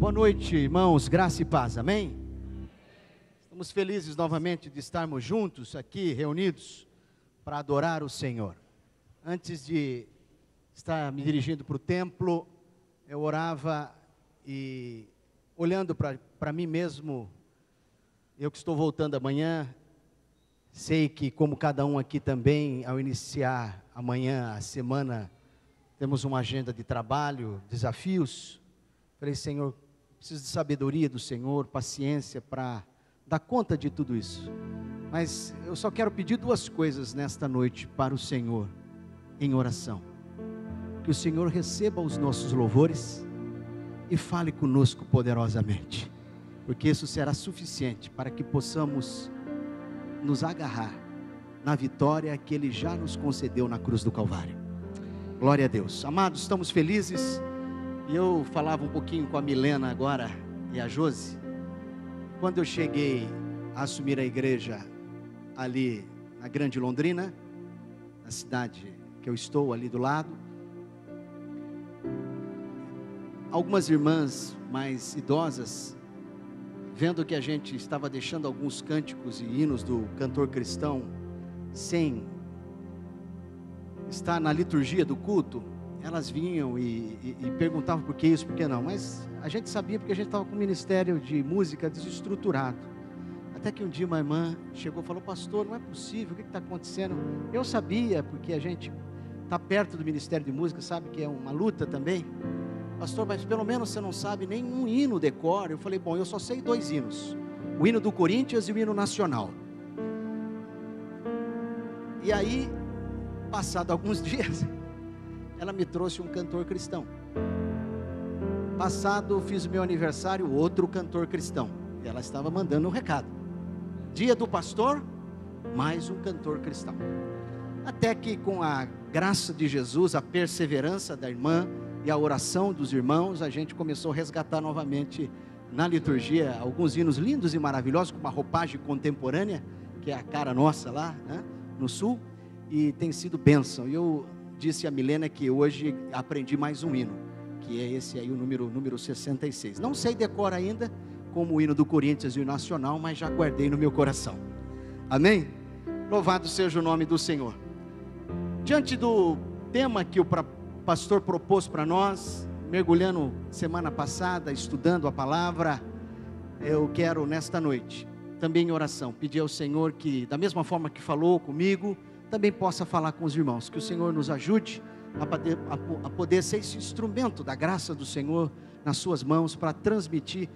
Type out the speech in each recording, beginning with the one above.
Boa noite, irmãos, graça e paz, amém? Estamos felizes novamente de estarmos juntos aqui, reunidos, para adorar o Senhor. Antes de estar me dirigindo para o templo, eu orava e, olhando para mim mesmo, eu que estou voltando amanhã, sei que como cada um aqui também, ao iniciar amanhã a semana, temos uma agenda de trabalho, desafios. Falei, Senhor, preciso de sabedoria do Senhor, paciência para dar conta de tudo isso. Mas eu só quero pedir duas coisas nesta noite para o Senhor, em oração. Que o Senhor receba os nossos louvores e fale conosco poderosamente, porque isso será suficiente para que possamos nos agarrar na vitória que Ele já nos concedeu na cruz do Calvário. Glória a Deus. Amados, estamos felizes. E eu falava um pouquinho com a Milena agora e a Josi. Quando eu cheguei a assumir a igreja ali na Grande Londrina, na cidade que eu estou ali do lado, algumas irmãs mais idosas, vendo que a gente estava deixando alguns cânticos e hinos do cantor cristão sem estar na liturgia do culto, elas vinham e perguntavam por que isso, por que não, mas a gente sabia porque a gente estava com o ministério de música desestruturado. Até que um dia uma irmã chegou e falou, pastor, não é possível, o que está acontecendo? Eu sabia, porque a gente está perto do ministério de música, sabe que é uma luta também. Pastor, mas pelo menos você não sabe nenhum hino decor. Eu falei, bom, eu só sei 2 hinos, o hino do Corinthians e o hino nacional. E aí, passado alguns dias, ela me trouxe um cantor cristão. Passado, fiz o meu aniversário, outro cantor cristão. E ela estava mandando um recado. Dia do pastor, mais um cantor cristão. Até que com a graça de Jesus, a perseverança da irmã e a oração dos irmãos, a gente começou a resgatar novamente na liturgia alguns hinos lindos e maravilhosos, com uma roupagem contemporânea, que é a cara nossa lá, né, no sul, e tem sido bênção. E eu disse a Milena que hoje aprendi mais um hino, que é esse aí, o número 66. Não sei decor ainda, como o hino do Corinthians e o Nacional, mas já guardei no meu coração. Amém? Louvado seja o nome do Senhor. Diante do tema que o pastor propôs para nós, mergulhando semana passada, estudando a palavra, eu quero nesta noite, também em oração, pedir ao Senhor que, da mesma forma que falou comigo, também possa falar com os irmãos, que o Senhor nos ajude a poder ser esse instrumento da graça do Senhor nas suas mãos, para transmitir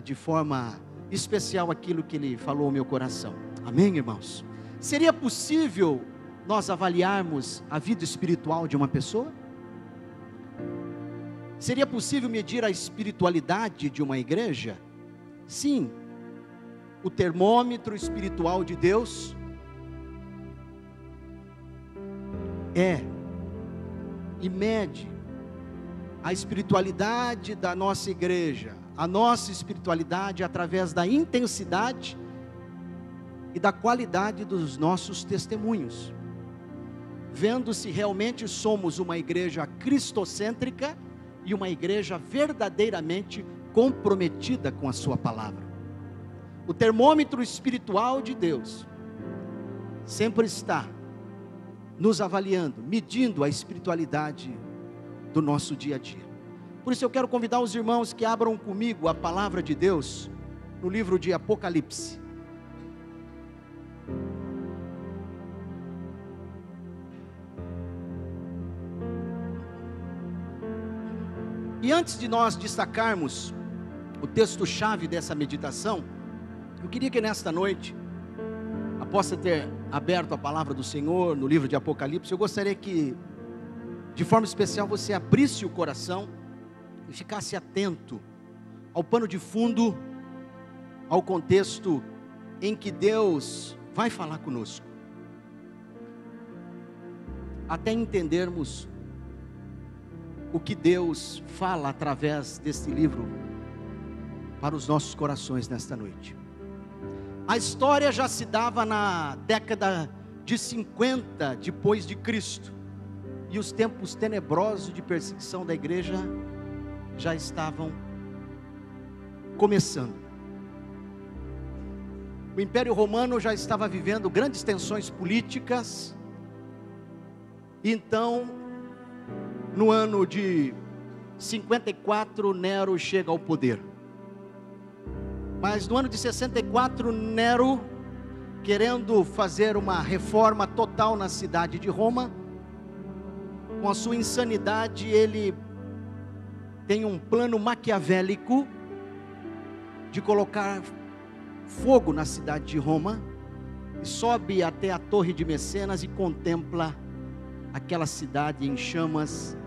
de forma especial aquilo que Ele falou ao meu coração. Amém, irmãos? Seria possível nós avaliarmos a vida espiritual de uma pessoa? Seria possível medir a espiritualidade de uma igreja? Sim, o termômetro espiritual de Deus e mede a espiritualidade da nossa igreja, a nossa espiritualidade através da intensidade e da qualidade dos nossos testemunhos, vendo se realmente somos uma igreja cristocêntrica e uma igreja verdadeiramente comprometida com a sua palavra. O termômetro espiritual de Deus sempre está nos avaliando, medindo a espiritualidade do nosso dia a dia. Por isso eu quero convidar os irmãos que abram comigo a palavra de Deus no livro de Apocalipse. E antes de nós destacarmos o texto-chave dessa meditação, eu queria que nesta noite, após ter aberto a palavra do Senhor no livro de Apocalipse, eu gostaria que, de forma especial, você abrisse o coração e ficasse atento ao pano de fundo, ao contexto em que Deus vai falar conosco, até entendermos o que Deus fala através deste livro para os nossos corações nesta noite. A história já se dava na década de 50 depois de Cristo, e os tempos tenebrosos de perseguição da igreja já estavam começando. O Império Romano já estava vivendo grandes tensões políticas. Então, no ano de 54, Nero chega ao poder. Mas no ano de 64, Nero, querendo fazer uma reforma total na cidade de Roma, com a sua insanidade, ele tem um plano maquiavélico de colocar fogo na cidade de Roma, e sobe até a Torre de Mecenas e contempla aquela cidade em chamas,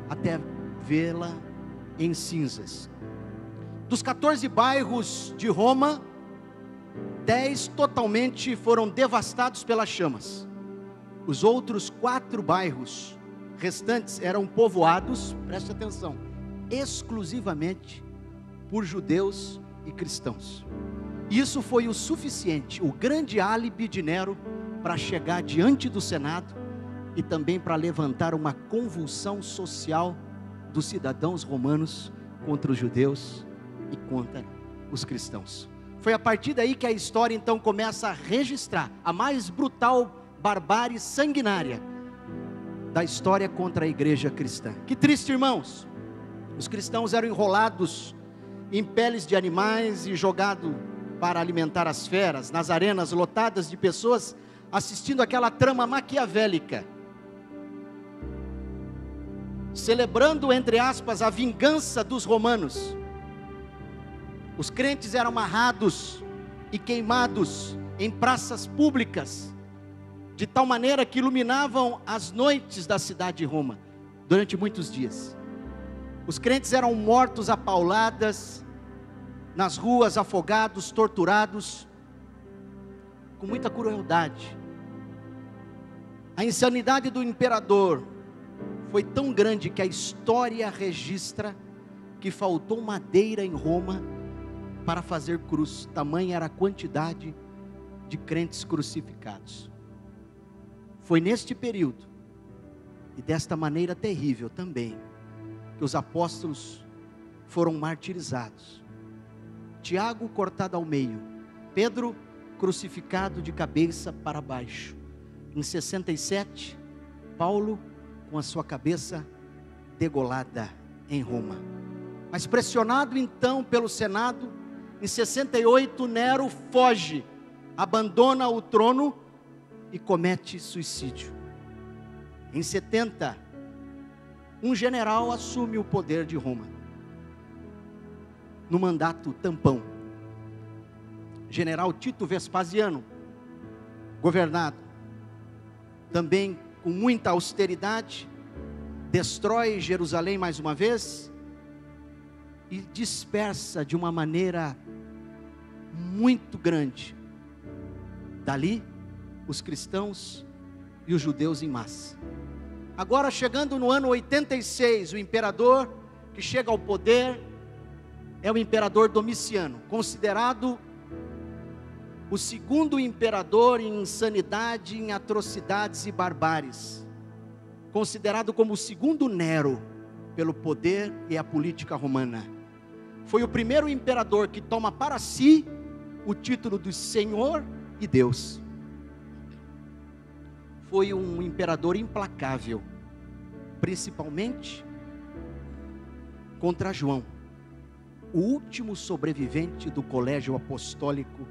até vê-la em cinzas. Dos 14 bairros de Roma, 10 totalmente foram devastados pelas chamas. Os outros 4 bairros restantes eram povoados, preste atenção, exclusivamente por judeus e cristãos. Isso foi o suficiente, o grande álibi de Nero para chegar diante do Senado e também para levantar uma convulsão social dos cidadãos romanos contra os judeus e contra os cristãos. Foi a partir daí que a história então começa a registrar a mais brutal barbárie sanguinária da história contra a igreja cristã. Que triste, irmãos! Os cristãos eram enrolados em peles de animais e jogados para alimentar as feras, nas arenas lotadas de pessoas, assistindo aquela trama maquiavélica, celebrando, entre aspas, a vingança dos romanos. Os crentes eram amarrados e queimados em praças públicas, de tal maneira que iluminavam as noites da cidade de Roma, durante muitos dias. Os crentes eram mortos a pauladas, nas ruas, afogados, torturados, com muita crueldade. A insanidade do imperador foi tão grande que a história registra que faltou madeira em Roma para fazer cruz, tamanha era a quantidade de crentes crucificados. Foi neste período, e desta maneira terrível também, que os apóstolos foram martirizados. Tiago cortado ao meio, Pedro crucificado de cabeça para baixo. Em 67, Paulo com a sua cabeça degolada em Roma. Mas pressionado então pelo Senado, em 68 Nero foge, abandona o trono e comete suicídio. Em 70, um general assume o poder de Roma, no mandato tampão. General Tito Vespasiano, governado também com muita austeridade, destrói Jerusalém mais uma vez e dispersa de uma maneira muito grande dali os cristãos e os judeus em massa. Agora, chegando no ano 86, o imperador que chega ao poder é o imperador Domiciano, considerado o segundo imperador em insanidade, em atrocidades e barbáries, considerado como o segundo Nero pelo poder e a política romana. Foi o primeiro imperador que toma para si o título de Senhor e Deus. Foi um imperador implacável, principalmente contra João, o último sobrevivente do colégio apostólico,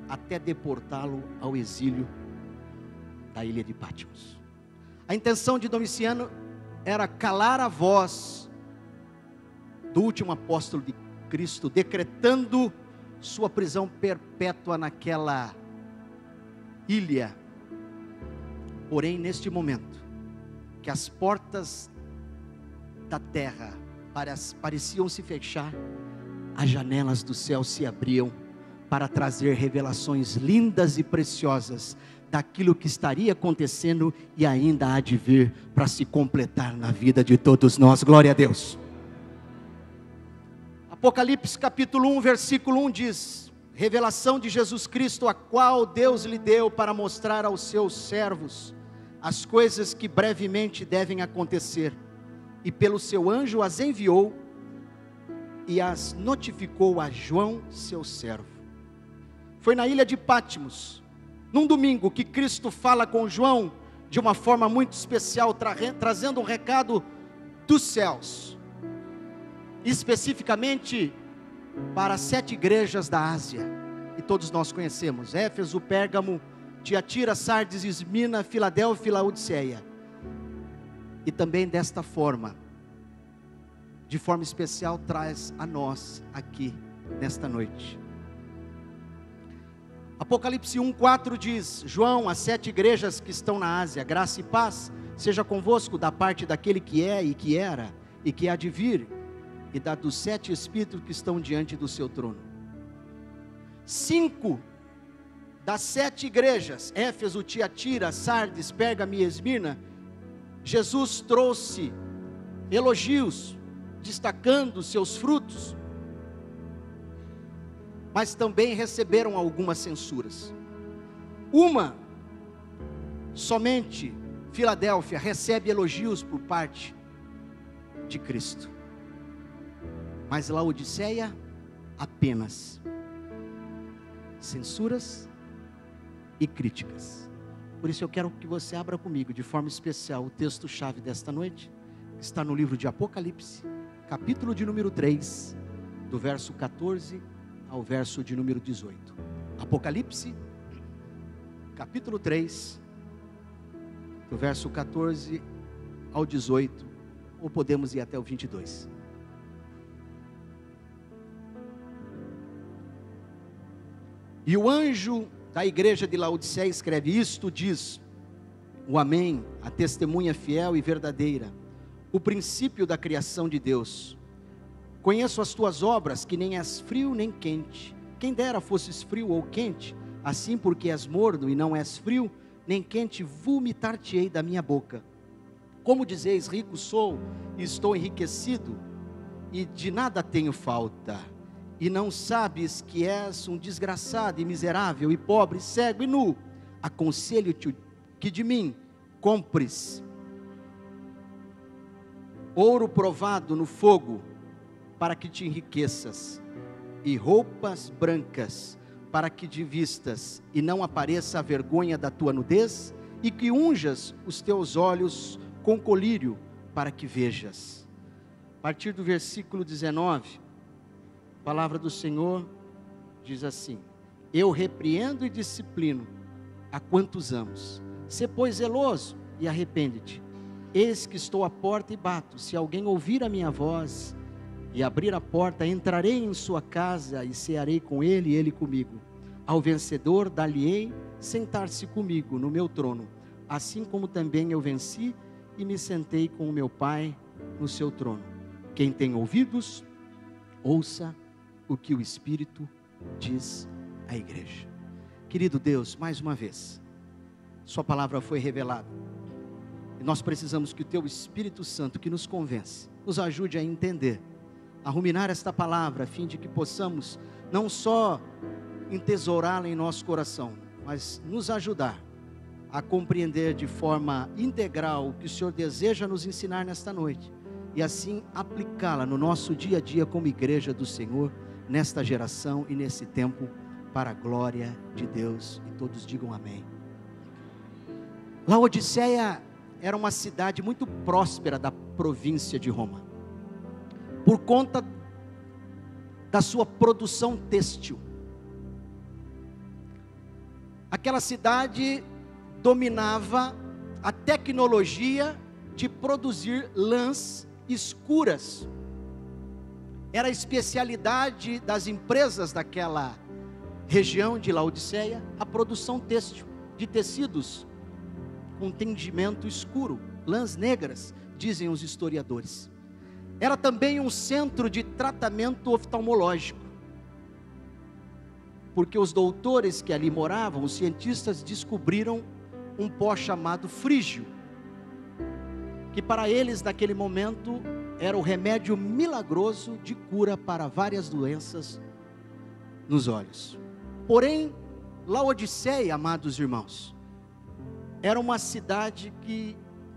até deportá-lo ao exílio da ilha de Patmos. A intenção de Domiciano era calar a voz do último apóstolo de Cristo, decretando sua prisão perpétua naquela ilha. Porém, neste momento, que as portas da terra pareciam se fechar, as janelas do céu se abriam para trazer revelações lindas e preciosas daquilo que estaria acontecendo e ainda há de vir para se completar na vida de todos nós. Glória a Deus. Apocalipse capítulo 1, versículo 1 diz: revelação de Jesus Cristo, a qual Deus lhe deu para mostrar aos seus servos as coisas que brevemente devem acontecer, e pelo seu anjo as enviou, e as notificou a João, seu servo. Foi na ilha de Pátimos, num domingo, que Cristo fala com João de uma forma muito especial, trazendo um recado dos céus, especificamente para 7 igrejas da Ásia, e todos nós conhecemos: Éfeso, Pérgamo, Tiatira, Sardes, Esmirna, Filadélfia e Laodiceia. E também desta forma, de forma especial, traz a nós aqui nesta noite. Apocalipse 1:4 diz: João, as 7 igrejas que estão na Ásia, graça e paz seja convosco da parte daquele que é e que era e que há de vir, e da dos 7 espíritos que estão diante do seu trono. 5 das 7 igrejas, Éfeso, Tiatira, Sardes, Pérgamo e Esmirna, Jesus trouxe elogios, destacando seus frutos, mas também receberam algumas censuras. Uma, somente Filadélfia, recebe elogios por parte de Cristo, mas Laodiceia apenas censuras e críticas. Por isso eu quero que você abra comigo de forma especial o texto-chave desta noite, que está no livro de Apocalipse, capítulo de número 3, do verso 14 ao verso de número 18. Apocalipse, capítulo 3, do verso 14 ao 18, ou podemos ir até o 22. E o anjo da igreja de Laodiceia escreve: isto diz o Amém, a testemunha fiel e verdadeira, o princípio da criação de Deus. Conheço as tuas obras, que nem és frio nem quente. Quem dera fosses frio ou quente, assim porque és morno e não és frio nem quente, vomitar-te-ei da minha boca. Como dizeis, rico sou e estou enriquecido, e de nada tenho falta, e não sabes que és um desgraçado e miserável, e pobre, cego e nu. Aconselho-te que de mim compres ouro provado no fogo, para que te enriqueças, e roupas brancas, para que te vistas, e não apareça a vergonha da tua nudez, e que unjas os teus olhos com colírio, para que vejas. A partir do versículo 19, a palavra do Senhor diz assim: eu repreendo e disciplino a quantos amos. Sê, pois, zeloso e arrepende-te. Eis que estou à porta e bato. Se alguém ouvir a minha voz e abrir a porta, entrarei em sua casa e cearei com ele e ele comigo. Ao vencedor dar-lhe-ei sentar-se comigo no meu trono, assim como também eu venci e me sentei com o meu Pai no seu trono. Quem tem ouvidos, ouça o que o Espírito diz à igreja. Querido Deus, mais uma vez, sua palavra foi revelada, e nós precisamos que o teu Espírito Santo, que nos convence, nos ajude a entender, a ruminar esta palavra, a fim de que possamos não só entesourá-la em nosso coração, mas nos ajudar a compreender de forma integral o que o Senhor deseja nos ensinar nesta noite, e assim aplicá-la no nosso dia a dia como igreja do Senhor, nesta geração e nesse tempo, para a glória de Deus. E todos digam amém. Laodiceia era uma cidade muito próspera da província de Roma, por conta da sua produção têxtil. Aquela cidade dominava a tecnologia de produzir lãs escuras. Era a especialidade das empresas daquela região de Laodiceia, a produção têxtil, de tecidos com tingimento escuro, lãs negras, dizem os historiadores. Era também um centro de tratamento oftalmológico, porque os doutores que ali moravam, os cientistas, descobriram um pó chamado frígio, que para eles naquele momento era o remédio milagroso de cura para várias doenças nos olhos. Porém, Laodiceia, amados irmãos, era uma cidade que,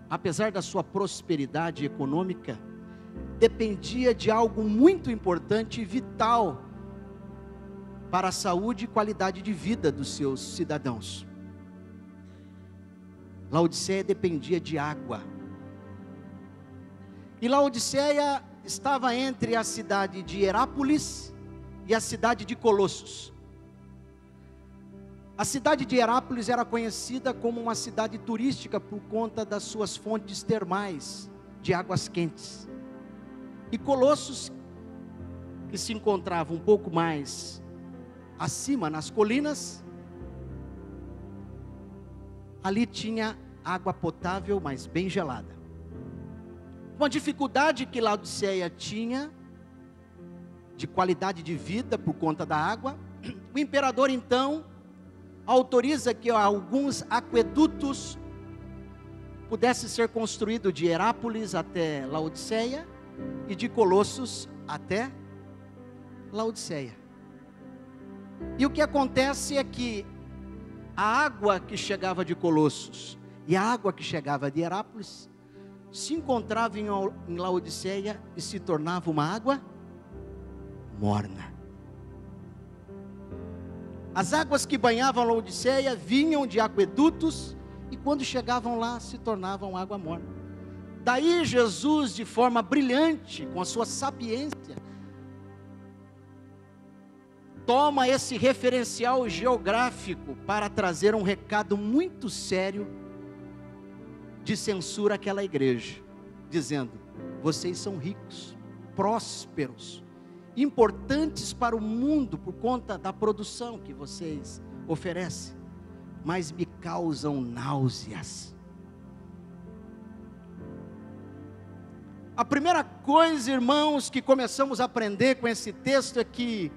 apesar da sua prosperidade econômica, dependia de algo muito importante e vital para a saúde e qualidade de vida dos seus cidadãos. Laodiceia dependia de água. E Laodiceia estava entre a cidade de Herápolis e a cidade de Colossos. A cidade de Herápolis era conhecida como uma cidade turística por conta das suas fontes termais de águas quentes. E Colossos, que se encontrava um pouco mais acima, nas colinas, ali tinha água potável, mas bem gelada. Uma dificuldade que Laodiceia tinha, de qualidade de vida por conta da água, o imperador então autoriza que alguns aquedutos pudessem ser construídos de Herápolis até Laodiceia e de Colossos até Laodiceia. E o que acontece é que a água que chegava de Colossos e a água que chegava de Herápolis se encontrava em Laodiceia e se tornava uma água morna. As águas que banhavam Laodiceia vinham de aquedutos e quando chegavam lá se tornavam água morna. Daí Jesus, de forma brilhante, com a sua sapiência, toma esse referencial geográfico para trazer um recado muito sério de censura àquela igreja, dizendo: vocês são ricos, prósperos, importantes para o mundo por conta da produção que vocês oferecem, mas me causam náuseas. A primeira coisa, irmãos, que começamos a aprender com esse texto é que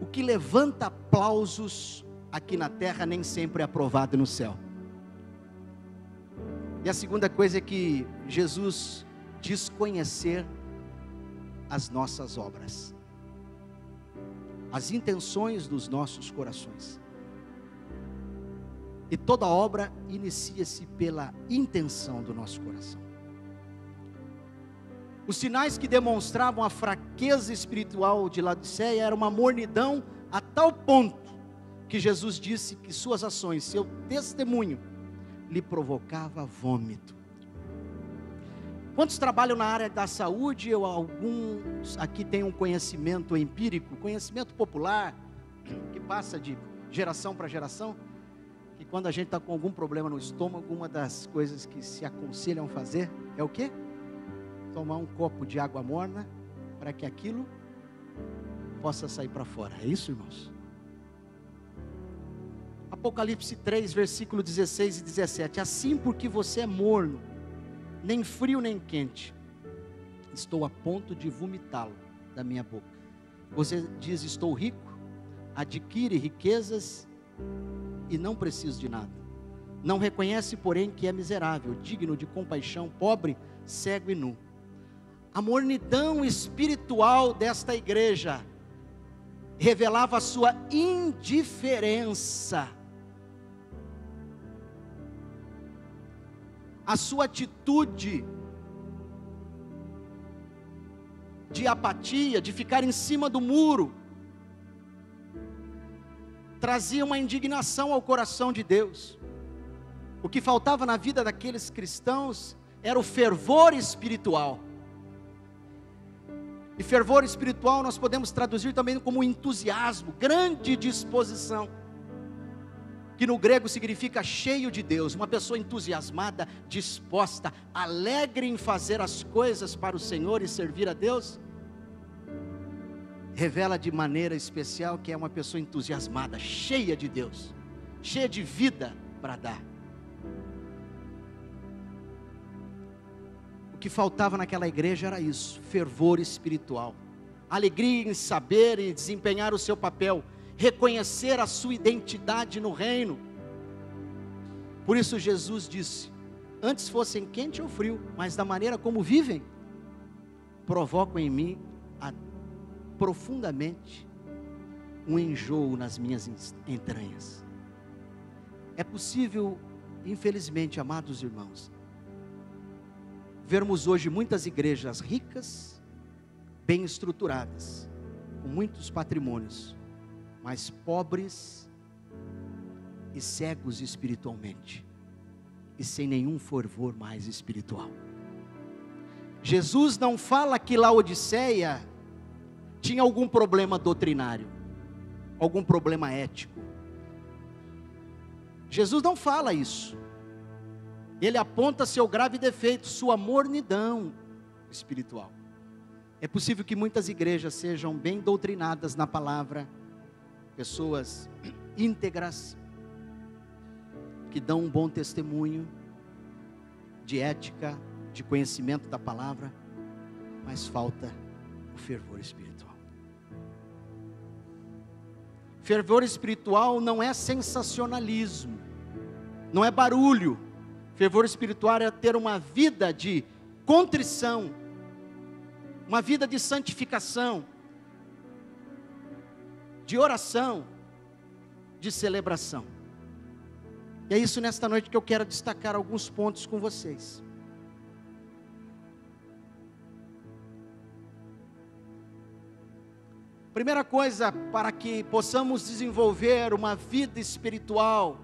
o que levanta aplausos aqui na terra nem sempre é aprovado no céu. E a segunda coisa é que Jesus diz conhecer as nossas obras, as intenções dos nossos corações. E toda obra inicia-se pela intenção do nosso coração. Os sinais que demonstravam a fraqueza espiritual de Laodiceia era uma mornidão a tal ponto que Jesus disse que suas ações, seu testemunho, lhe provocava vômito. Quantos trabalham na área da saúde, ou alguns aqui têm um conhecimento empírico, conhecimento popular, que passa de geração para geração, que quando a gente está com algum problema no estômago, uma das coisas que se aconselham fazer é o quê? Tomar um copo de água morna, para que aquilo possa sair para fora. É isso, irmãos? Apocalipse 3, versículo 16 e 17. Assim, porque você é morno, nem frio nem quente, estou a ponto de vomitá-lo da minha boca. Você diz: estou rico, adquire riquezas e não preciso de nada. Não reconhece, porém, que é miserável, digno de compaixão, pobre, cego e nu. A mornidão espiritual desta igreja revelava a sua indiferença, a sua atitude de apatia, de ficar em cima do muro, trazia uma indignação ao coração de Deus. O que faltava na vida daqueles cristãos era o fervor espiritual. E fervor espiritual nós podemos traduzir também como entusiasmo, grande disposição, que no grego significa cheio de Deus, uma pessoa entusiasmada, disposta, alegre em fazer as coisas para o Senhor e servir a Deus, revela de maneira especial que é uma pessoa entusiasmada, cheia de Deus, cheia de vida para dar. O que faltava naquela igreja era isso, fervor espiritual, alegria em saber e desempenhar o seu papel, reconhecer a sua identidade no reino. Por isso Jesus disse: antes fossem quente ou frio, mas da maneira como vivem, provocam em mim profundamente um enjoo nas minhas entranhas. É possível, infelizmente, amados irmãos, vermos hoje muitas igrejas ricas, bem estruturadas, com muitos patrimônios, mas pobres e cegos espiritualmente, e sem nenhum fervor mais espiritual. Jesus não fala que Laodiceia tinha algum problema doutrinário, algum problema ético. Jesus não fala isso. Ele aponta seu grave defeito, sua mornidão espiritual. É possível que muitas igrejas sejam bem doutrinadas na palavra, pessoas íntegras, que dão um bom testemunho de ética, de conhecimento da palavra, mas falta o fervor espiritual. Fervor espiritual não é sensacionalismo, não é barulho. Fervor espiritual é ter uma vida de contrição, uma vida de santificação, de oração, de celebração. E é isso nesta noite que eu quero destacar alguns pontos com vocês. Primeira coisa, para que possamos desenvolver uma vida espiritual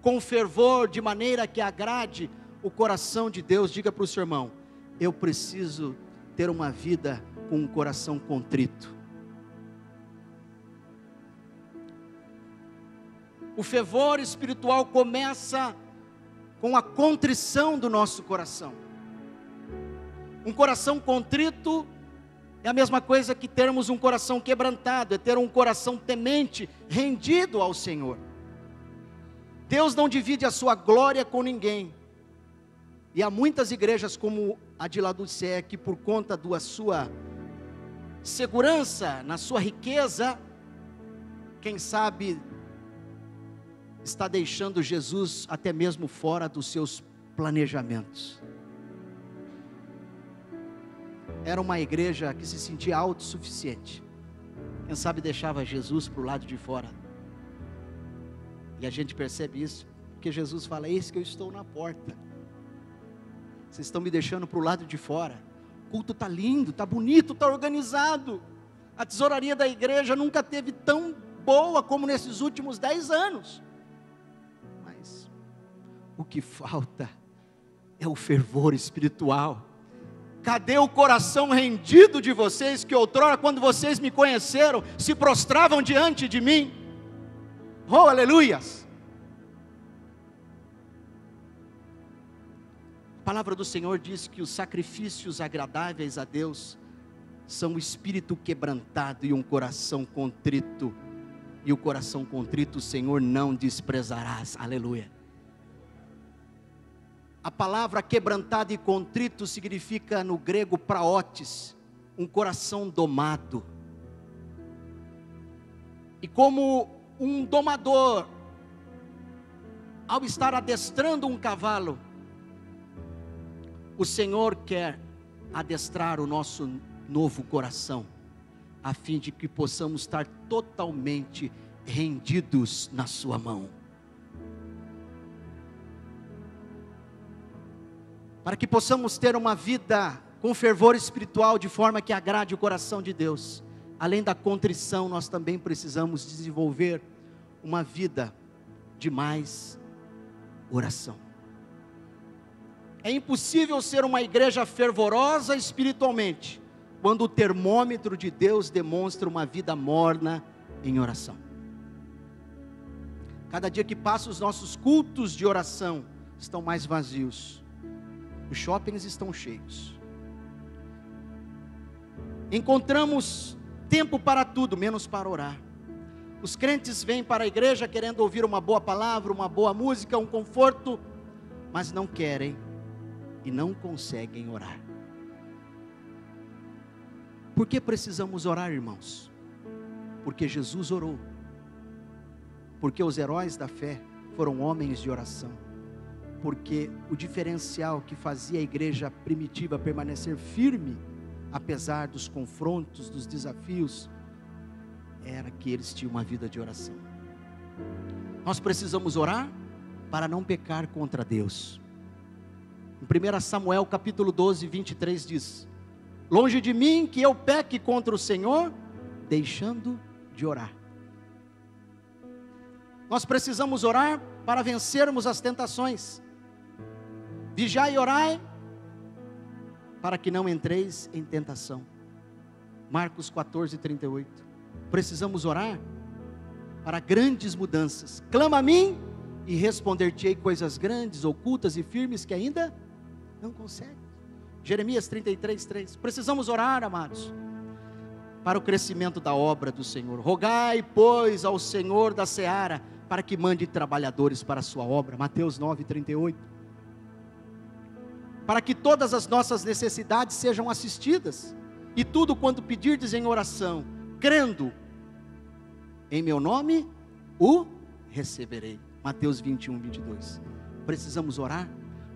com fervor, de maneira que agrade o coração de Deus, diga para o seu irmão: eu preciso ter uma vida com um coração contrito. O fervor espiritual começa com a contrição do nosso coração. Um coração contrito é a mesma coisa que termos um coração quebrantado, é ter um coração temente, rendido ao Senhor. Deus não divide a sua glória com ninguém. E há muitas igrejas como a de Laodiceia, que por conta da sua segurança, na sua riqueza, quem sabe está deixando Jesus até mesmo fora dos seus planejamentos. Era uma igreja que se sentia autossuficiente. Quem sabe deixava Jesus para o lado de fora. E a gente percebe isso, porque Jesus fala: eis que eu estou na porta. Vocês estão me deixando para o lado de fora. O culto está lindo, está bonito, está organizado. A tesouraria da igreja nunca teve tão boa como nesses últimos 10 anos. Mas o que falta é o fervor espiritual. Cadê o coração rendido de vocês, que outrora, quando vocês me conheceram, se prostravam diante de mim? Oh, aleluias! A palavra do Senhor diz que os sacrifícios agradáveis a Deus são o espírito quebrantado e um coração contrito. E o coração contrito o Senhor não desprezarás. Aleluia! A palavra quebrantado e contrito significa no grego praotes, um coração domado. E como um domador, ao estar adestrando um cavalo, o Senhor quer adestrar o nosso novo coração, a fim de que possamos estar totalmente rendidos na sua mão. Para que possamos ter uma vida com fervor espiritual, de forma que agrade o coração de Deus. Além da contrição, nós também precisamos desenvolver uma vida de mais oração. É impossível ser uma igreja fervorosa espiritualmente, quando o termômetro de Deus demonstra uma vida morna em oração. Cada dia que passa, os nossos cultos de oração estão mais vazios. Os shoppings estão cheios. Encontramos tempo para tudo, menos para orar. Os crentes vêm para a igreja querendo ouvir uma boa palavra, uma boa música, um conforto, mas não querem e não conseguem orar. Por que precisamos orar, irmãos? Porque Jesus orou. Porque os heróis da fé foram homens de oração. Porque o diferencial que fazia a igreja primitiva permanecer firme, apesar dos confrontos, dos desafios, era que eles tinham uma vida de oração. Nós precisamos orar para não pecar contra Deus. Em 1 Samuel capítulo 12, 23 diz: longe de mim que eu peque contra o Senhor, deixando de orar. Nós precisamos orar para vencermos as tentações. Vigiai e orai, para que não entreis em tentação. Marcos 14, 38. Precisamos orar para grandes mudanças. Clama a mim e responder-te-ei coisas grandes, ocultas e firmes que ainda não consegue. Jeremias 33, 3. Precisamos orar, amados, para o crescimento da obra do Senhor. Rogai, pois, ao Senhor da seara, para que mande trabalhadores para a sua obra. Mateus 9, 38. Para que todas as nossas necessidades sejam assistidas, e tudo quanto pedirdes em oração, crendo, em meu nome, o receberei. Mateus 21, 22. Precisamos orar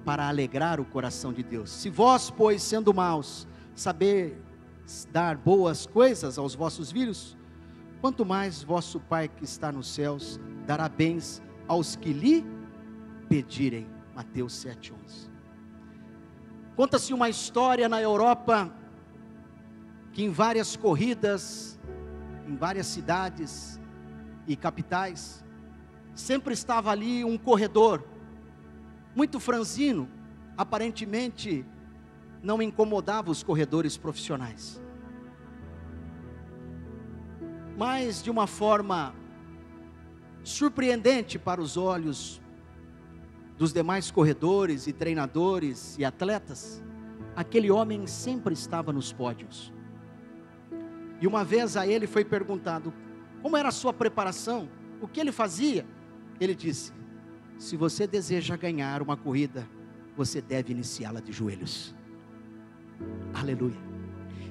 para alegrar o coração de Deus. Se vós, pois, sendo maus, saber dar boas coisas aos vossos filhos, quanto mais vosso Pai que está nos céus dará bens aos que lhe pedirem. Mateus 7, 11. Conta-se uma história na Europa, que em várias corridas, em várias cidades e capitais, sempre estava ali um corredor, muito franzino, aparentemente não incomodava os corredores profissionais, mas de uma forma surpreendente para os olhos dos demais corredores e treinadores e atletas, aquele homem sempre estava nos pódios. E uma vez a ele foi perguntado como era a sua preparação, o que ele fazia. Ele disse: se você deseja ganhar uma corrida, você deve iniciá-la de joelhos. Aleluia.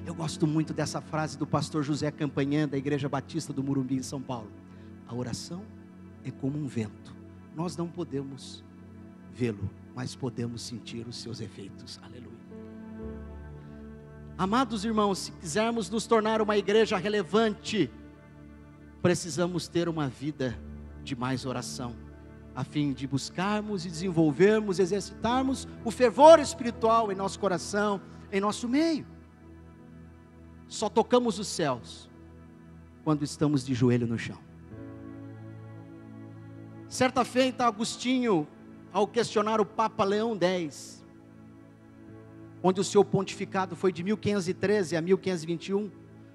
Eu gosto muito dessa frase do pastor José Campanhã, da Igreja Batista do Morumbi, em São Paulo. A oração é como um vento, nós não podemos vê-lo, mas podemos sentir os seus efeitos. Aleluia. Amados irmãos, se quisermos nos tornar uma igreja relevante, precisamos ter uma vida de mais oração, a fim de buscarmos e desenvolvermos, exercitarmos o fervor espiritual em nosso coração, em nosso meio. Só tocamos os céus quando estamos de joelho no chão. Certa feita, Agostinho, ao questionar o Papa Leão X, onde o seu pontificado foi de 1513 a 1521,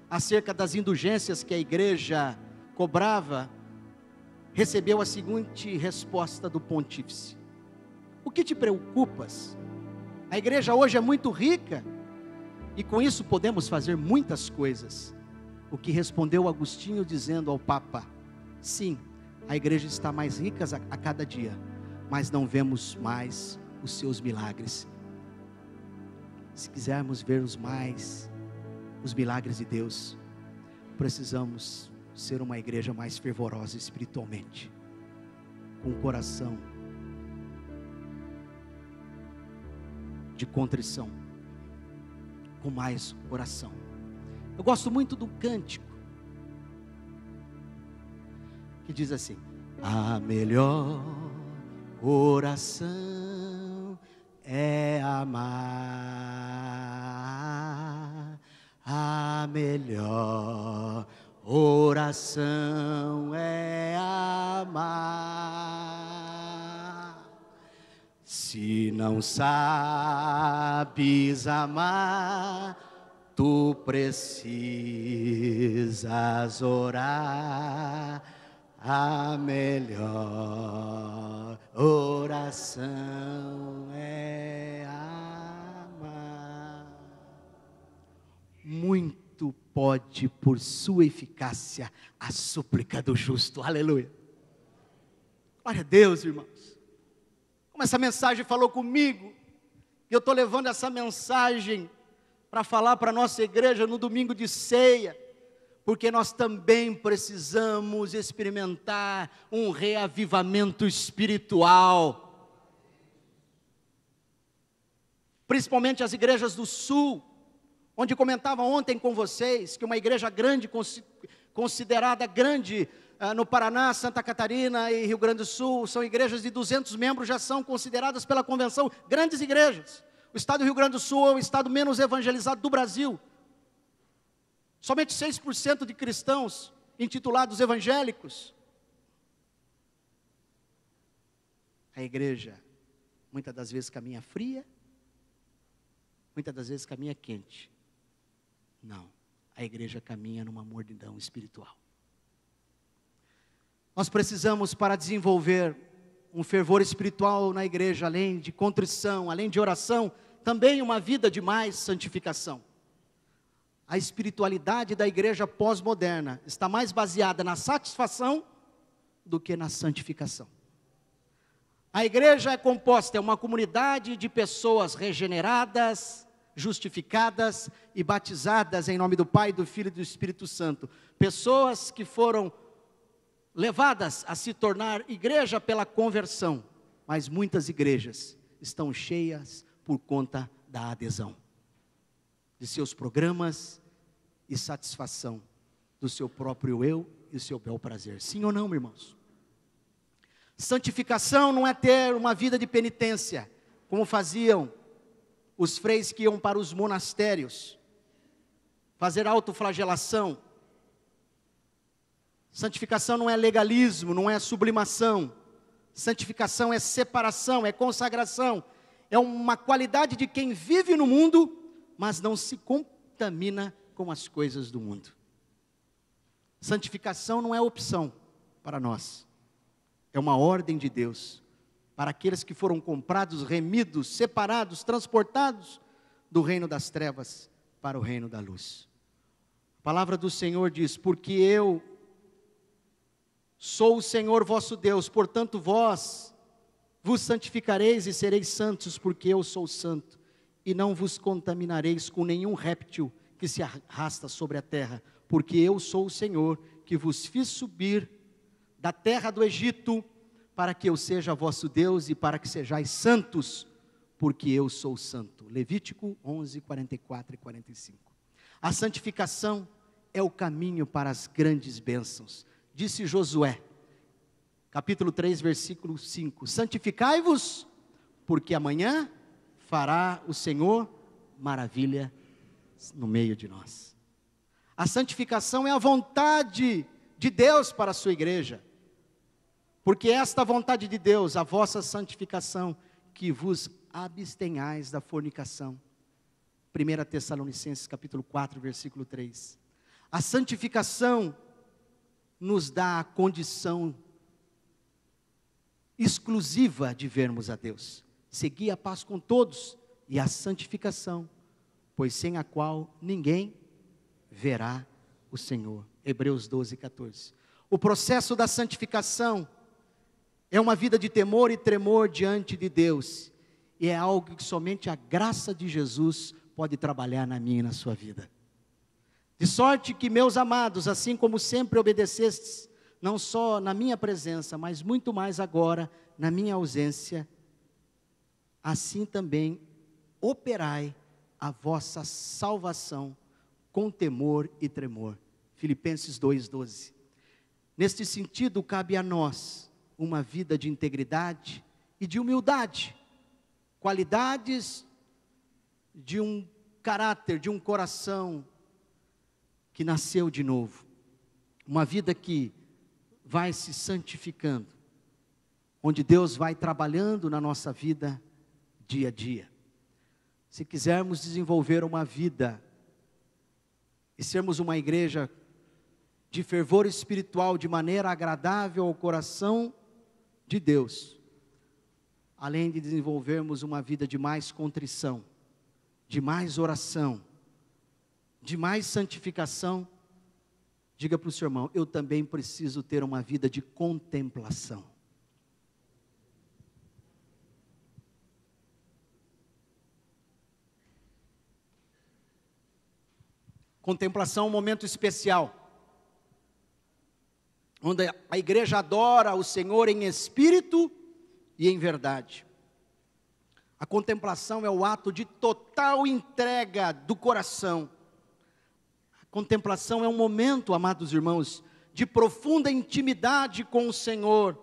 acerca das indulgências que a igreja cobrava, recebeu a seguinte resposta do pontífice: o que te preocupas? A igreja hoje é muito rica, e com isso podemos fazer muitas coisas. O que respondeu Agostinho dizendo ao Papa: sim, a igreja está mais rica a cada dia, mas não vemos mais os seus milagres. Se quisermos ver os milagres de Deus, precisamos ser uma igreja mais fervorosa espiritualmente, com um coração de contrição, com mais oração. Eu gosto muito do cântico que diz assim: a melhor oração é amar, a melhor oração é amar. Se não sabes amar, tu precisas orar. A melhor oração é amar. Muito pode, por sua eficácia, a súplica do justo. Aleluia. Glória a Deus, irmãos. Como essa mensagem falou comigo, e eu estou levando essa mensagem para falar para a nossa igreja no domingo de ceia, porque nós também precisamos experimentar um reavivamento espiritual. Principalmente as igrejas do sul, onde comentava ontem com vocês, que uma igreja grande, considerada grande no Paraná, Santa Catarina e Rio Grande do Sul, são igrejas de 200 membros, já são consideradas pela convenção grandes igrejas. O estado do Rio Grande do Sul é o estado menos evangelizado do Brasil. Somente 6% de cristãos intitulados evangélicos. A igreja, muitas das vezes caminha fria, muitas das vezes caminha quente. Não, a igreja caminha numa mornidão espiritual. Nós precisamos, para desenvolver um fervor espiritual na igreja, além de contrição, além de oração, também uma vida de mais santificação. A espiritualidade da igreja pós-moderna está mais baseada na satisfação do que na santificação. A igreja é composta, é uma comunidade de pessoas regeneradas, justificadas e batizadas em nome do Pai, do Filho e do Espírito Santo. Pessoas que foram levadas a se tornar igreja pela conversão, mas muitas igrejas estão cheias por conta da adesão de seus programas e satisfação do seu próprio eu e o seu bel prazer. Sim ou não, meus irmãos? Santificação não é ter uma vida de penitência, como faziam os freis que iam para os monastérios, fazer autoflagelação. Santificação não é legalismo, não é sublimação. Santificação é separação, é consagração. É uma qualidade de quem vive no mundo, mas não se contamina com as coisas do mundo. Santificação não é opção para nós. É uma ordem de Deus para aqueles que foram comprados, remidos, separados, transportados do reino das trevas para o reino da luz. A palavra do Senhor diz: porque eu sou o Senhor vosso Deus, portanto vós vos santificareis e sereis santos, porque eu sou santo, e não vos contaminareis com nenhum réptil que se arrasta sobre a terra, porque eu sou o Senhor que vos fiz subir da terra do Egito, para que eu seja vosso Deus e para que sejais santos, porque eu sou santo. Levítico 11, 44 e 45. A santificação é o caminho para as grandes bênçãos. Disse Josué, capítulo 3, versículo 5, santificai-vos, porque amanhã fará o Senhor maravilha no meio de nós. A santificação é a vontade de Deus para a sua igreja, porque esta vontade de Deus, a vossa santificação, que vos abstenhais da fornicação. 1 Tessalonicenses capítulo 4, versículo 3. A santificação nos dá a condição exclusiva de vermos a Deus. Segui a paz com todos e a santificação, pois sem a qual ninguém verá o Senhor. Hebreus 12, 14. O processo da santificação é uma vida de temor e tremor diante de Deus, e é algo que somente a graça de Jesus pode trabalhar na minha e na sua vida. De sorte que, meus amados, assim como sempre obedecestes, não só na minha presença, mas muito mais agora, na minha ausência, assim também operai a vossa salvação com temor e tremor. Filipenses 2:12. Neste sentido, cabe a nós uma vida de integridade e de humildade, qualidades de um caráter, de um coração que nasceu de novo, uma vida que vai se santificando, onde Deus vai trabalhando na nossa vida dia a dia. Se quisermos desenvolver uma vida e sermos uma igreja de fervor espiritual, de maneira agradável ao coração de Deus, além de desenvolvermos uma vida de mais contrição, de mais oração, de mais santificação, diga para o seu irmão: eu também preciso ter uma vida de contemplação. Contemplação é um momento especial, onde a igreja adora o Senhor em espírito e em verdade. A contemplação é o ato de total entrega do coração. A contemplação é um momento, amados irmãos, de profunda intimidade com o Senhor,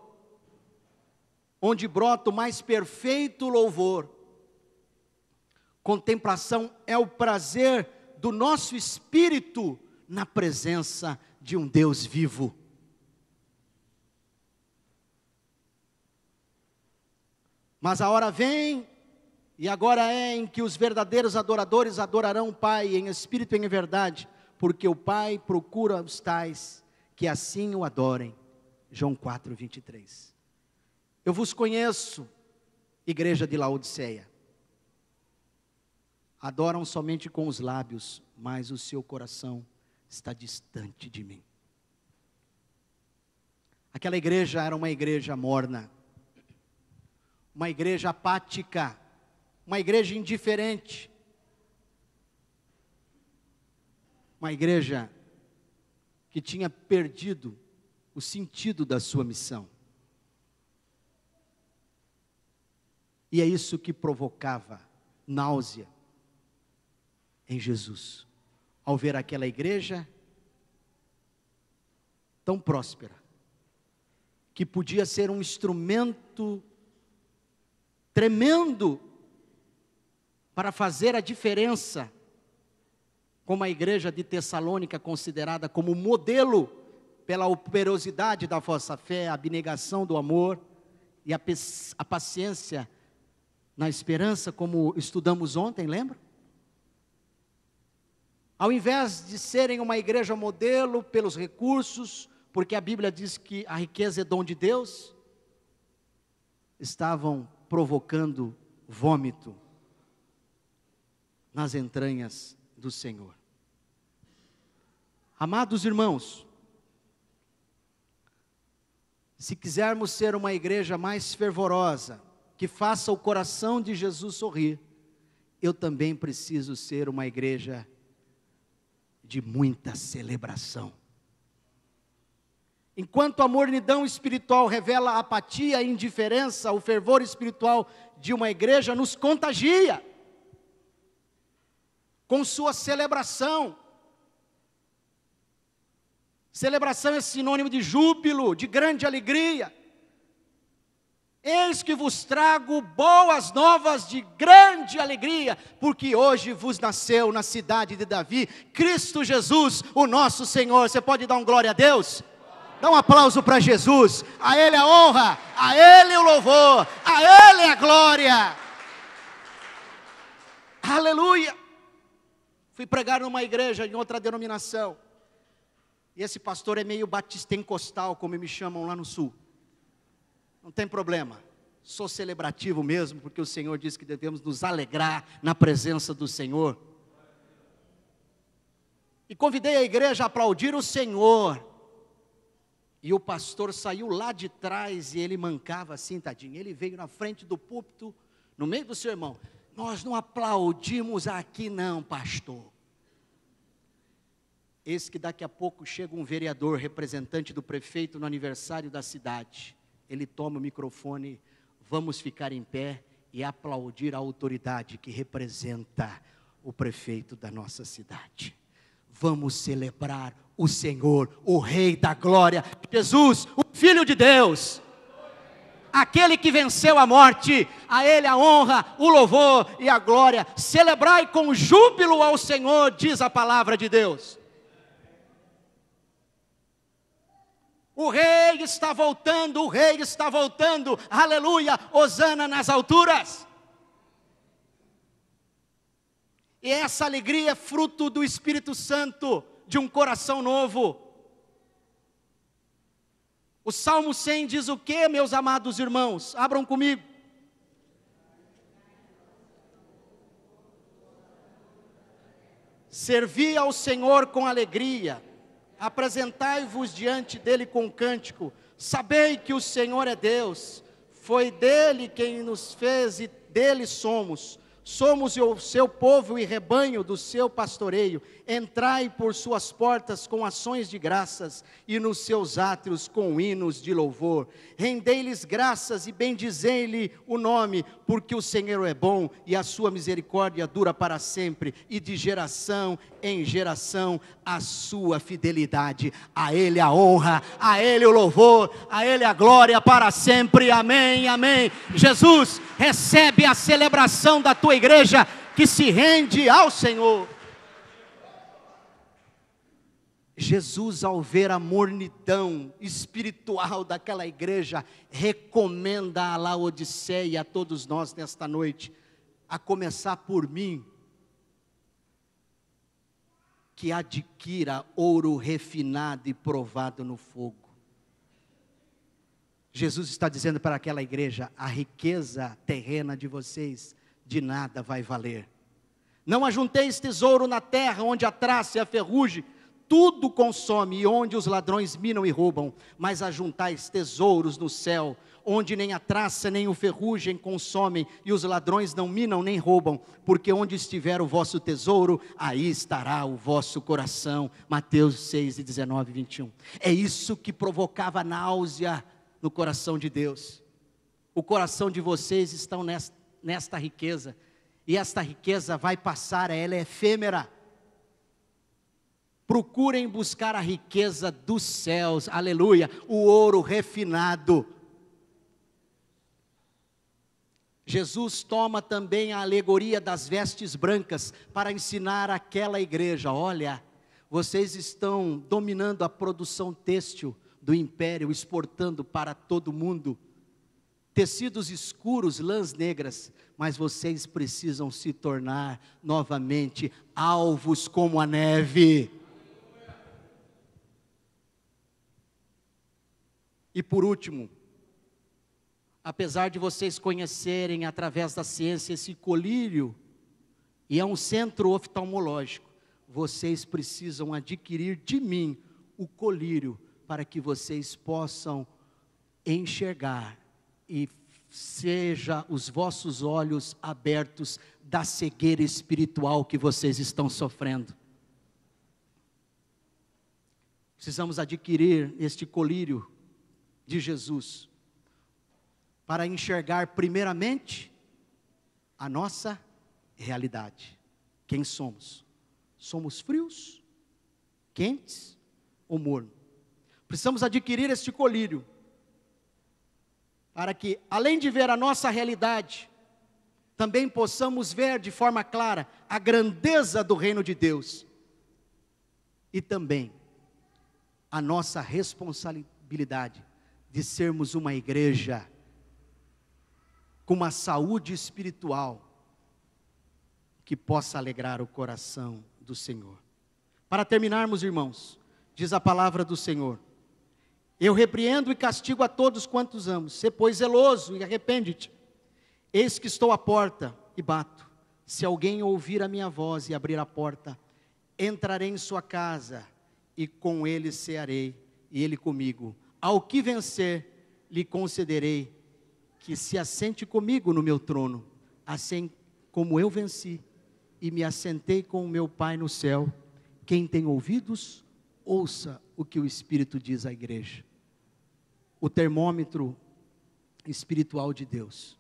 onde brota o mais perfeito louvor. Contemplação é o prazer do nosso espírito na presença de um Deus vivo. Mas a hora vem, e agora é em que os verdadeiros adoradores adorarão o Pai em espírito e em verdade, porque o Pai procura os tais que assim o adorem. João 4:23. Eu vos conheço, igreja de Laodiceia. Adoram somente com os lábios, mas o seu coração está distante de mim. Aquela igreja era uma igreja morna, uma igreja apática, uma igreja indiferente, uma igreja que tinha perdido o sentido da sua missão. E é isso que provocava náusea em Jesus, ao ver aquela igreja tão próspera, que podia ser um instrumento tremendo para fazer a diferença, como a igreja de Tessalônica, considerada como modelo pela operosidade da vossa fé, a abnegação do amor e a paciência na esperança, como estudamos ontem, lembra? Ao invés de serem uma igreja modelo pelos recursos, porque a Bíblia diz que a riqueza é dom de Deus, estavam provocando vômito nas entranhas do Senhor. Amados irmãos, se quisermos ser uma igreja mais fervorosa, que faça o coração de Jesus sorrir, eu também preciso ser uma igreja de muita celebração. Enquanto a mornidão espiritual revela a apatia, a indiferença, o fervor espiritual de uma igreja nos contagia com sua celebração. Celebração é sinônimo de júbilo, de grande alegria. Eis que vos trago boas novas de grande alegria, porque hoje vos nasceu na cidade de Davi, Cristo Jesus, o nosso Senhor. Você pode dar um glória a Deus? Dá um aplauso para Jesus. A Ele a honra, a Ele o louvor, a Ele a glória. Aleluia. Fui pregar numa igreja em outra denominação, e esse pastor é meio batistentecostal, como me chamam lá no sul. Não tem problema, sou celebrativo mesmo, porque o Senhor diz que devemos nos alegrar na presença do Senhor. E convidei a igreja a aplaudir o Senhor, e o pastor saiu lá de trás, e ele mancava assim, tadinho. Ele veio na frente do púlpito, no meio do sermão: nós não aplaudimos aqui não, pastor. Eis que daqui a pouco chega um vereador, representante do prefeito no aniversário da cidade. Ele toma o microfone: vamos ficar em pé e aplaudir a autoridade que representa o prefeito da nossa cidade. Vamos celebrar o Senhor, o Rei da Glória, Jesus, o Filho de Deus, aquele que venceu a morte. A Ele a honra, o louvor e a glória. Celebrai com júbilo ao Senhor, diz a palavra de Deus. O Rei está voltando, o Rei está voltando, aleluia, hosana nas alturas. E essa alegria é fruto do Espírito Santo, de um coração novo. O Salmo 100 diz o que, meus amados irmãos? Abram comigo. Servi ao Senhor com alegria, apresentai-vos diante dele com cântico, sabei que o Senhor é Deus, foi dele quem nos fez e dele somos Somos o seu povo e rebanho do seu pastoreio. Entrai por suas portas com ações de graças e nos seus átrios com hinos de louvor. Rendei-lhes graças e bendizei-lhe o nome, porque o Senhor é bom e a sua misericórdia dura para sempre, e de geração em geração a sua fidelidade. A Ele a honra, a Ele o louvor, a Ele a glória para sempre. Amém, amém. Jesus, recebe a celebração da tua igreja que se rende ao Senhor. Jesus, ao ver a mornidão espiritual daquela igreja, recomenda a Laodiceia e a todos nós nesta noite, a começar por mim, que adquira ouro refinado e provado no fogo. Jesus está dizendo para aquela igreja: a riqueza terrena de vocês de nada vai valer. Não ajunteis tesouro na terra, onde a traça e a ferrugem tudo consome, e onde os ladrões minam e roubam, mas ajuntais tesouros no céu, onde nem a traça nem o ferrugem consomem, e os ladrões não minam nem roubam, porque onde estiver o vosso tesouro, aí estará o vosso coração. Mateus 6, 19 e 21. É isso que provocava náusea no coração de Deus. O coração de vocês estão nesta riqueza, e esta riqueza vai passar, ela é efêmera. Procurem buscar a riqueza dos céus, aleluia, o ouro refinado. Jesus toma também a alegoria das vestes brancas para ensinar aquela igreja: olha, vocês estão dominando a produção têxtil do império, exportando para todo mundo tecidos escuros, lãs negras, mas vocês precisam se tornar novamente alvos como a neve. E por último, apesar de vocês conhecerem através da ciência esse colírio, e é um centro oftalmológico, vocês precisam adquirir de mim o colírio, para que vocês possam enxergar, e seja os vossos olhos abertos da cegueira espiritual que vocês estão sofrendo. Precisamos adquirir este colírio de Jesus, para enxergar primeiramente a nossa realidade. Quem somos? Somos frios, quentes ou mornos? Precisamos adquirir este colírio, para que, além de ver a nossa realidade, também possamos ver de forma clara a grandeza do reino de Deus, e também a nossa responsabilidade de sermos uma igreja com uma saúde espiritual que possa alegrar o coração do Senhor. Para terminarmos, irmãos, diz a palavra do Senhor: eu repreendo e castigo a todos quantos amo. Sê, pois, zeloso e arrepende-te. Eis que estou à porta e bato. Se alguém ouvir a minha voz e abrir a porta, entrarei em sua casa e com ele cearei, e ele comigo. Ao que vencer, lhe concederei que se assente comigo no meu trono, assim como eu venci e me assentei com o meu Pai no céu. Quem tem ouvidos, ouça o que o Espírito diz à igreja. O termômetro espiritual de Deus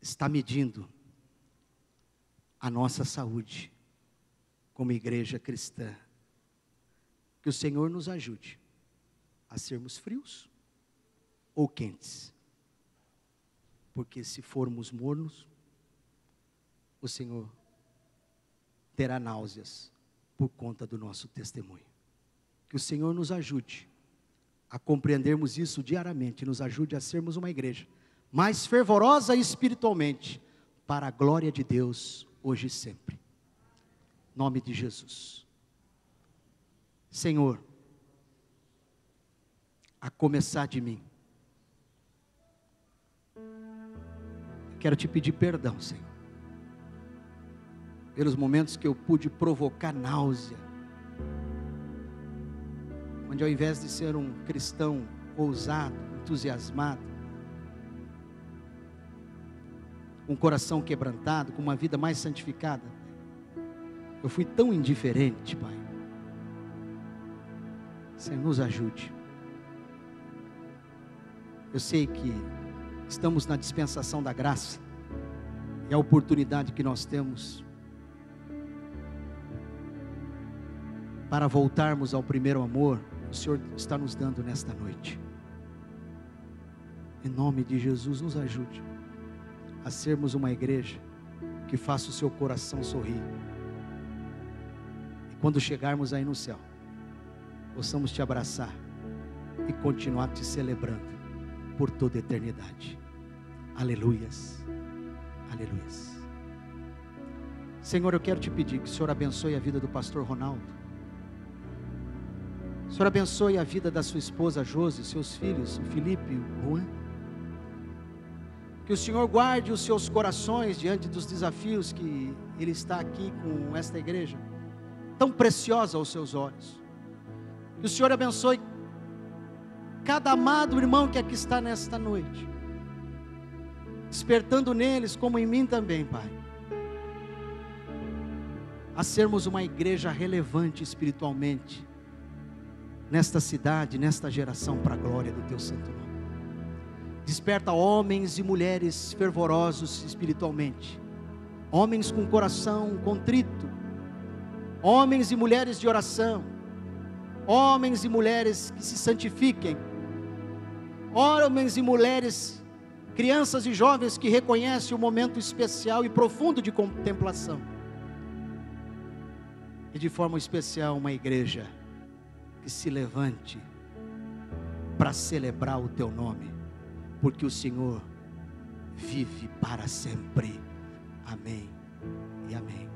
está medindo a nossa saúde como igreja cristã. Que o Senhor nos ajude a sermos frios ou quentes, porque se formos mornos, o Senhor terá náuseas por conta do nosso testemunho. Que o Senhor nos ajude a compreendermos isso diariamente, nos ajude a sermos uma igreja mais fervorosa espiritualmente, para a glória de Deus, hoje e sempre. Em nome de Jesus. Senhor, a começar de mim, quero te pedir perdão, Senhor, pelos momentos que eu pude provocar náusea, onde ao invés de ser um cristão ousado, entusiasmado, com um coração quebrantado, com uma vida mais santificada. Eu fui tão indiferente, Pai. Senhor, nos ajude. Eu sei que estamos na dispensação da graça, e a oportunidade que nós temos para voltarmos ao primeiro amor, o Senhor está nos dando nesta noite. Em nome de Jesus, nos ajude a sermos uma igreja que faça o seu coração sorrir. E quando chegarmos aí no céu, possamos te abraçar e continuar te celebrando por toda a eternidade. Aleluias, aleluias. Senhor, eu quero te pedir que o Senhor abençoe a vida do pastor Ronaldo. O Senhor abençoe a vida da sua esposa Josi, seus filhos, o Felipe e o Juan. Que o Senhor guarde os seus corações diante dos desafios que Ele está aqui com esta igreja, tão preciosa aos seus olhos. Que o Senhor abençoe cada amado irmão que aqui está nesta noite, despertando neles, como em mim também, Pai, a sermos uma igreja relevante espiritualmente, nesta cidade, nesta geração, para a glória do Teu santo nome. Desperta homens e mulheres fervorosos espiritualmente, homens com coração contrito, homens e mulheres de oração, homens e mulheres que se santifiquem, homens e mulheres, crianças e jovens que reconhecem o momento especial e profundo de contemplação, e de forma especial uma igreja que se levante para celebrar o Teu nome, porque o Senhor vive para sempre. Amém e amém.